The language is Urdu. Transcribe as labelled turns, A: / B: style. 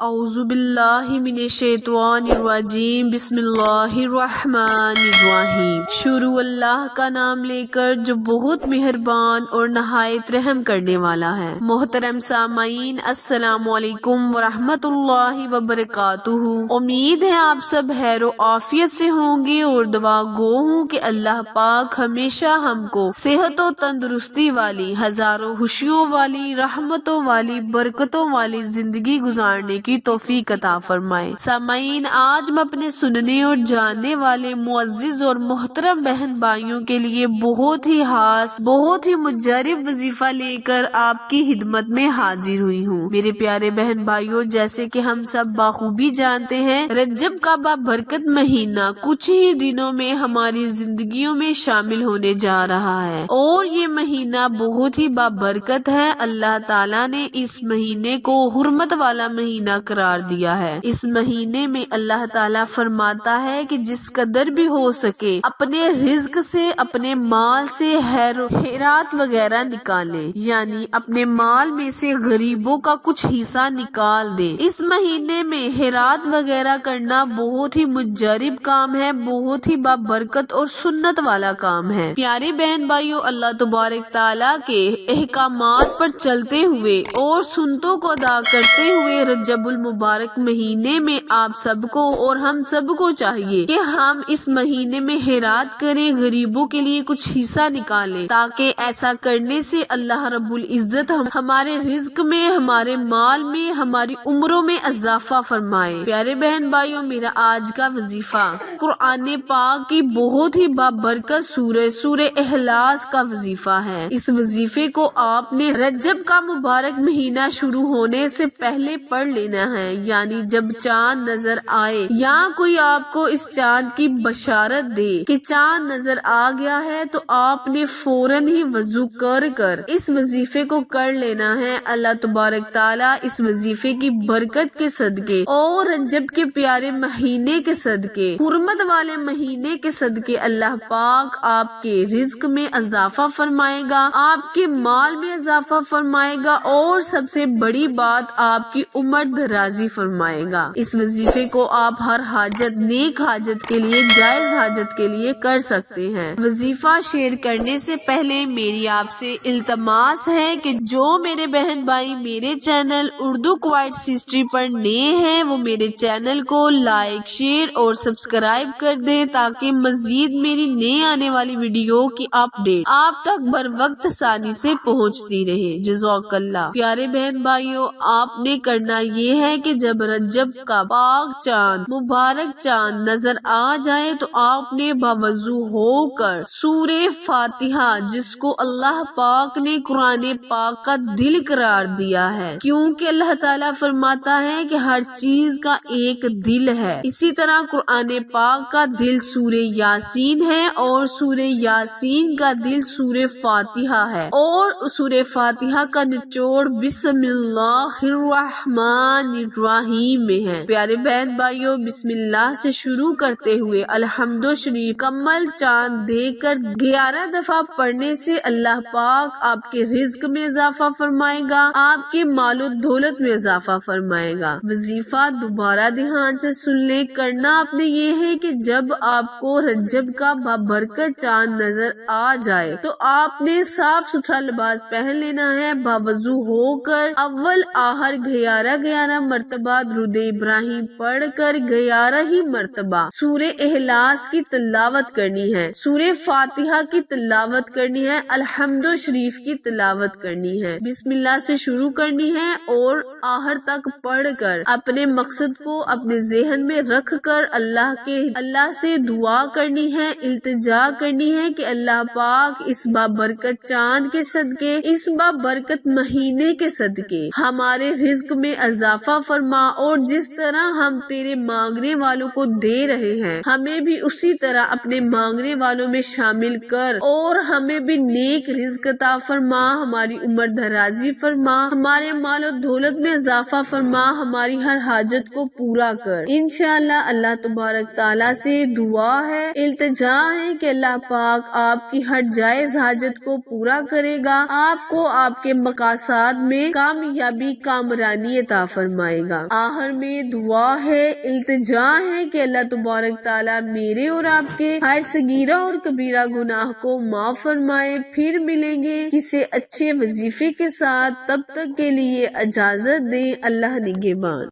A: اعوذ باللہ من الشیطان الرجیم بسم اللہ الرحمن الرحیم۔ شروع اللہ کا نام لے کر جو بہت مہربان اور نہایت رحم کرنے والا ہے۔ محترم سامعین، السلام علیکم ورحمۃ اللہ وبرکاتہ۔ امید ہے آپ سب خیر و عافیت سے ہوں گے اور دعا گو ہوں کہ اللہ پاک ہمیشہ ہم کو صحت و تندرستی والی، ہزاروں خوشیوں والی، رحمتوں والی، برکتوں والی زندگی گزارنے کی توفیق عطا فرمائے۔ سامعین، آج میں اپنے سننے اور جاننے والے معزز اور محترم بہن بھائیوں کے لیے بہت ہی خاص، بہت ہی مجرب وظیفہ لے کر آپ کی خدمت میں حاضر ہوئی ہوں۔ میرے پیارے بہن بھائیوں، جیسے کہ ہم سب بخوبی جانتے ہیں، رجب کا بابرکت مہینہ کچھ ہی دنوں میں ہماری زندگیوں میں شامل ہونے جا رہا ہے اور یہ مہینہ بہت ہی بابرکت ہے۔ اللہ تعالیٰ نے اس مہینے کو حرمت والا مہینہ قرار دیا ہے۔ اس مہینے میں اللہ تعالیٰ فرماتا ہے کہ جس قدر بھی ہو سکے اپنے رزق سے، اپنے مال سے خیرات وغیرہ نکالیں، یعنی اپنے مال میں سے غریبوں کا کچھ حصہ نکال دیں۔ اس مہینے میں خیرات وغیرہ کرنا بہت ہی مجرب کام ہے، بہت ہی بابرکت اور سنت والا کام ہے۔ پیارے بہن بھائیوں، اللہ تبارک تعالیٰ کے احکامات پر چلتے ہوئے اور سنتوں کو ادا کرتے ہوئے رجب المبارک مہینے میں آپ سب کو اور ہم سب کو چاہیے کہ ہم اس مہینے میں خیرات کریں، غریبوں کے لیے کچھ حصہ نکالیں، تاکہ ایسا کرنے سے اللہ رب العزت ہمارے رزق میں، ہمارے مال میں، ہماری عمروں میں اضافہ فرمائے۔ پیارے بہن بھائیوں، میرا آج کا وظیفہ قرآن پاک کی بہت ہی بابرکت سورہ اخلاص کا وظیفہ ہے۔ اس وظیفے کو آپ نے رجب کا مبارک مہینہ شروع ہونے سے پہلے پڑھ لینا ہے، یعنی جب چاند نظر آئے یا کوئی آپ کو اس چاند کی بشارت دے کہ چاند نظر آ گیا ہے، تو آپ نے فوراً ہی وضو کر اس وظیفے کو کر لینا ہے۔ اللہ تبارک تعالیٰ اس وظیفے کی برکت کے صدقے اور رجب کے پیارے مہینے کے صدقے، حرمت والے مہینے کے صدقے، اللہ پاک آپ کے رزق میں اضافہ فرمائے گا، آپ کے مال میں اضافہ فرمائے گا اور سب سے بڑی بات آپ کی عمر درازی فرمائے گا۔ اس وظیفے کو آپ ہر حاجت، نیک حاجت کے لیے، جائز حاجت کے لیے کر سکتے ہیں۔ وظیفہ شیئر کرنے سے پہلے میری آپ سے التماس ہے کہ جو میرے بہن بھائی میرے چینل اردو کوائٹس ہسٹری پر نئے ہیں، وہ میرے چینل کو لائک، شیئر اور سبسکرائب کر دیں، تاکہ مزید میری نئے آنے والی ویڈیو کی اپڈیٹ آپ تک بر وقت آسانی سے پہنچتی رہے۔ جزاک اللہ۔ پیارے بہن بھائیوں، آپ نے کرنا یہ ہے کہ جب رجب کا پاک چاند، مبارک چاند نظر آ جائے تو آپ نے باوضو ہو کر سورہ فاتحہ، جس کو اللہ پاک نے قرآن پاک کا دل قرار دیا ہے، کیونکہ اللہ تعالیٰ فرماتا ہے کہ ہر چیز کا ایک دل ہے، اسی طرح قرآن پاک کا دل سورہ یاسین ہے اور سورہ یاسین کا دل سورہ فاتحہ ہے، اور سورہ فاتحہ کا نچوڑ بسم اللہ الرحمن الرحیم میں ہے۔ پیارے بہن بھائیوں، بسم اللہ سے شروع کرتے ہوئے الحمد شریف کمل چاند دیکھ کر 11 دفعہ پڑھنے سے اللہ پاک آپ کے رزق میں اضافہ فرمائے گا، آپ کے مال و دولت میں اضافہ فرمائے گا۔ وظیفہ دوبارہ دھیان سے سن لے، کرنا آپ نے یہ ہے کہ جب آپ کو رجب کا بابرکت چاند نظر آ جائے تو آپ نے صاف ستھرا لباس پہن لینا ہے، باوضو ہو کر اول آخر 11 مرتبہ درود ابراہیم پڑھ کر 11 ہی مرتبہ سورہ اخلاص کی تلاوت کرنی ہے، سورہ فاتحہ کی تلاوت کرنی ہے، الحمد شریف کی تلاوت کرنی ہے، بسم اللہ سے شروع کرنی ہے اور آخر تک پڑھ کر اپنے مقصد کو اپنے ذہن میں رکھ کر اللہ سے دعا کرنی ہے، التجا کرنی ہے کہ اللہ پاک اس بابرکت چاند کے صدقے، اس بابرکت مہینے کے صدقے ہمارے رزق میں اضافہ فرما، اور جس طرح ہم تیرے مانگنے والوں کو دے رہے ہیں، ہمیں بھی اسی طرح اپنے مانگنے والوں میں شامل کر، اور ہمیں بھی نیک رزق عطا فرما، ہماری عمر درازی فرما، ہمارے مال و دولت میں اضافہ فرما، ہماری ہر حاجت کو پورا کر۔ انشاءاللہ اللہ تبارک تعالیٰ سے دعا ہے، التجا ہے کہ اللہ پاک آپ کی ہر جائز حاجت کو پورا کرے گا، آپ کو آپ کے مقاصد میں کامیابی، کامرانی عطا فرما۔ فرمائے گا۔ آخر میں دعا ہے، التجا ہے کہ اللہ تبارک تعالیٰ میرے اور آپ کے ہر صغیرہ اور کبیرہ گناہ کو معاف فرمائے۔ پھر ملیں گے کسی اچھے وظیفے کے ساتھ، تب تک کے لیے اجازت دیں۔ اللہ نگہبان۔